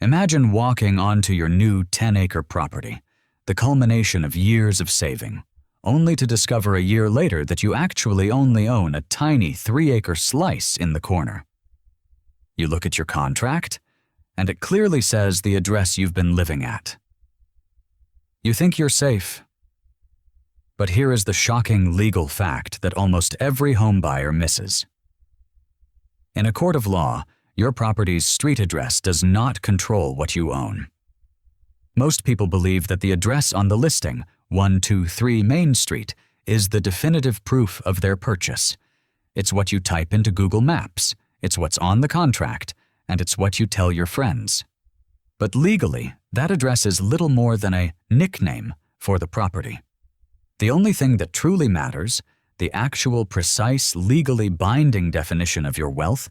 Imagine walking onto your new 10-acre property, the culmination of years of saving, only to discover a year later that you actually only own a tiny 3-acre slice in the corner. You look at your contract, and it clearly says the address you've been living at. You think you're safe. But here is the shocking legal fact that almost every homebuyer misses. In a court of law, your property's street address does not control what you own. Most people believe that the address on the listing, 123 Main Street, is the definitive proof of their purchase. It's what you type into Google Maps, it's what's on the contract, and it's what you tell your friends. But legally, that address is little more than a nickname for the property. The only thing that truly matters, the actual precise legally binding definition of your wealth,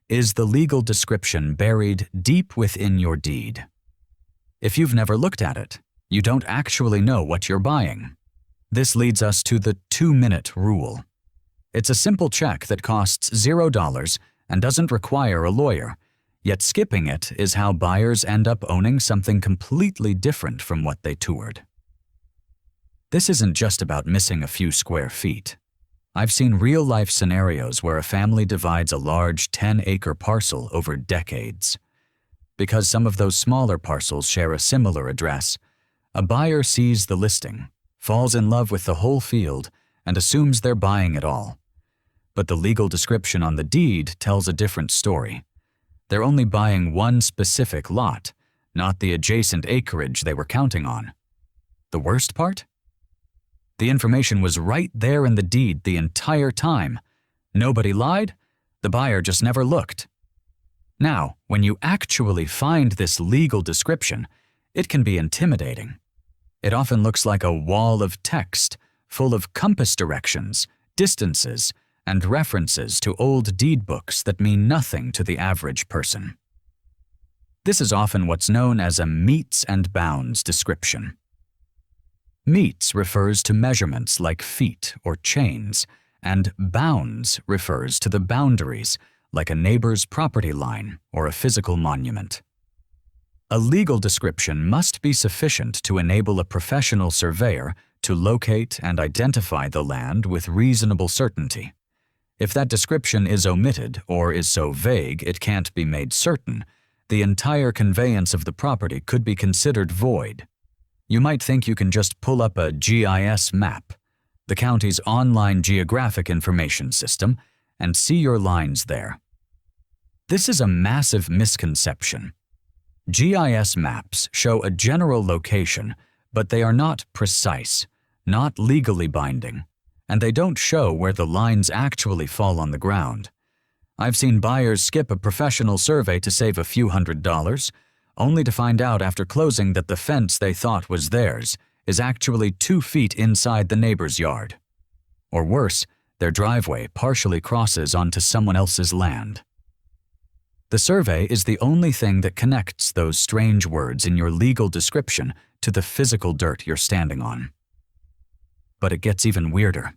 is the legal description buried deep within your deed. If you've never looked at it, you don't actually know what you're buying. This leads us to the 2-minute rule. It's a simple check that costs $0 and doesn't require a lawyer, yet skipping it is how buyers end up owning something completely different from what they toured. This isn't just about missing a few square feet. I've seen real-life scenarios where a family divides a large 10-acre parcel over decades. Because some of those smaller parcels share a similar address, a buyer sees the listing, falls in love with the whole field, and assumes they're buying it all. But the legal description on the deed tells a different story. They're only buying one specific lot, not the adjacent acreage they were counting on. The worst part? The information was right there in the deed the entire time. Nobody lied, the buyer just never looked. Now, when you actually find this legal description, it can be intimidating. It often looks like a wall of text full of compass directions, distances, and references to old deed books that mean nothing to the average person. This is often what's known as a metes and bounds description. Metes refers to measurements like feet or chains, and bounds refers to the boundaries, like a neighbor's property line or a physical monument. A legal description must be sufficient to enable a professional surveyor to locate and identify the land with reasonable certainty. If that description is omitted or is so vague it can't be made certain, the entire conveyance of the property could be considered void. You might think you can just pull up a GIS map, the county's online geographic information system, and see your lines there. This is a massive misconception. GIS maps show a general location, but they are not precise, not legally binding, and they don't show where the lines actually fall on the ground. I've seen buyers skip a professional survey to save a few $100s, only to find out after closing that the fence they thought was theirs is actually 2 feet inside the neighbor's yard. Or worse, their driveway partially crosses onto someone else's land. The survey is the only thing that connects those strange words in your legal description to the physical dirt you're standing on. But it gets even weirder.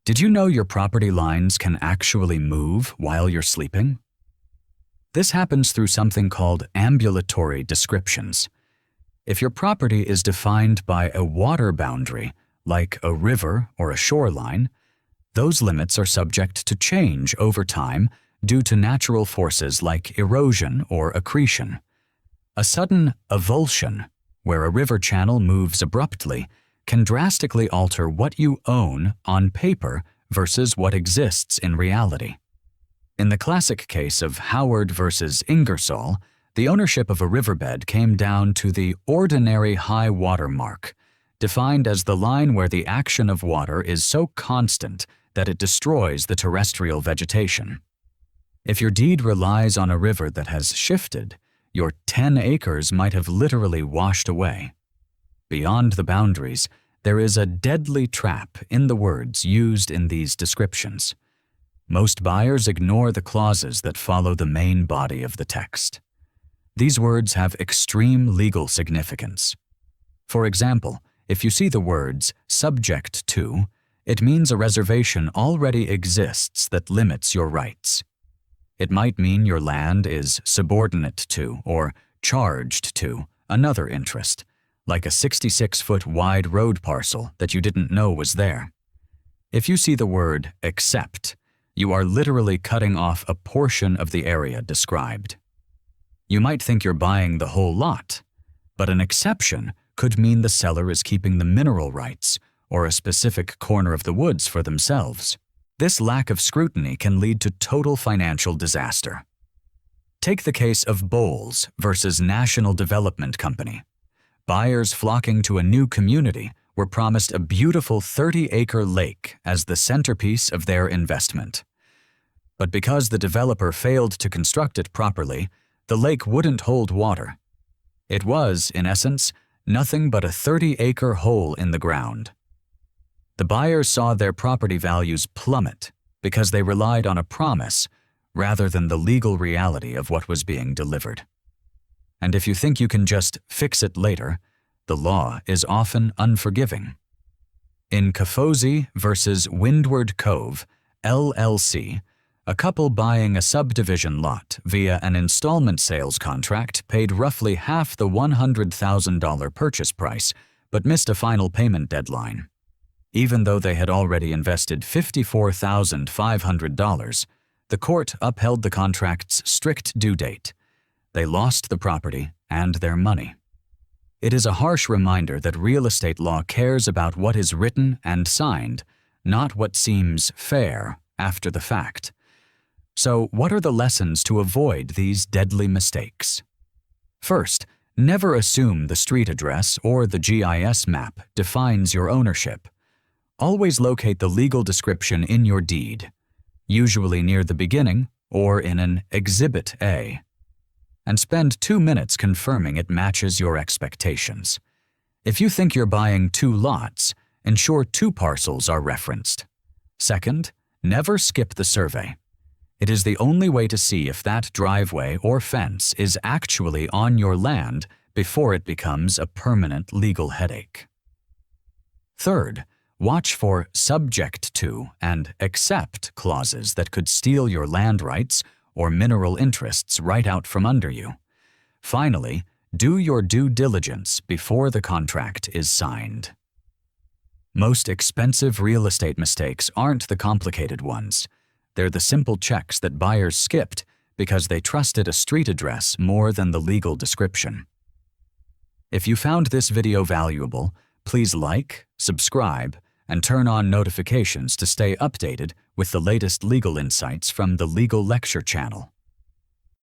Did you know your property lines can actually move while you're sleeping? This happens through something called ambulatory descriptions. If your property is defined by a water boundary, like a river or a shoreline, those limits are subject to change over time due to natural forces like erosion or accretion. A sudden avulsion, where a river channel moves abruptly, can drastically alter what you own on paper versus what exists in reality. In the classic case of Howard versus Ingersoll, the ownership of a riverbed came down to the ordinary high water mark, defined as the line where the action of water is so constant that it destroys the terrestrial vegetation. If your deed relies on a river that has shifted, your 10 acres might have literally washed away. Beyond the boundaries, there is a deadly trap in the words used in these descriptions. Most buyers ignore the clauses that follow the main body of the text. These words have extreme legal significance. For example, if you see the words "subject to," it means a reservation already exists that limits your rights. It might mean your land is subordinate to or charged to another interest, like a 66-foot wide road parcel that you didn't know was there. If you see the word except, you are literally cutting off a portion of the area described. You might think you're buying the whole lot, but an exception could mean the seller is keeping the mineral rights or a specific corner of the woods for themselves. This lack of scrutiny can lead to total financial disaster. Take the case of Bowles versus National Development Company. Buyers flocking to a new community were promised a beautiful 30-acre lake as the centerpiece of their investment. But because the developer failed to construct it properly, the lake wouldn't hold water. It was, in essence, nothing but a 30-acre hole in the ground. The buyers saw their property values plummet because they relied on a promise rather than the legal reality of what was being delivered. And if you think you can just fix it later, the law is often unforgiving. In Kafosi versus Windward Cove, LLC, a couple buying a subdivision lot via an installment sales contract paid roughly half the $100,000 purchase price but missed a final payment deadline. Even though they had already invested $54,500, the court upheld the contract's strict due date. They lost the property and their money. It is a harsh reminder that real estate law cares about what is written and signed, not what seems fair after the fact. So, what are the lessons to avoid these deadly mistakes? First, never assume the street address or the GIS map defines your ownership. Always locate the legal description in your deed, usually near the beginning or in an Exhibit A, and spend 2 minutes confirming it matches your expectations. If you think you're buying 2 lots, ensure 2 parcels are referenced. Second, never skip the survey. It is the only way to see if that driveway or fence is actually on your land before it becomes a permanent legal headache. Third, watch for subject to and accept clauses that could steal your land rights or mineral interests right out from under you. Finally, do your due diligence before the contract is signed. Most expensive real estate mistakes aren't the complicated ones. They're the simple checks that buyers skipped because they trusted a street address more than the legal description. If you found this video valuable, please like, subscribe, and turn on notifications to stay updated with the latest legal insights from the Legal Lecture channel.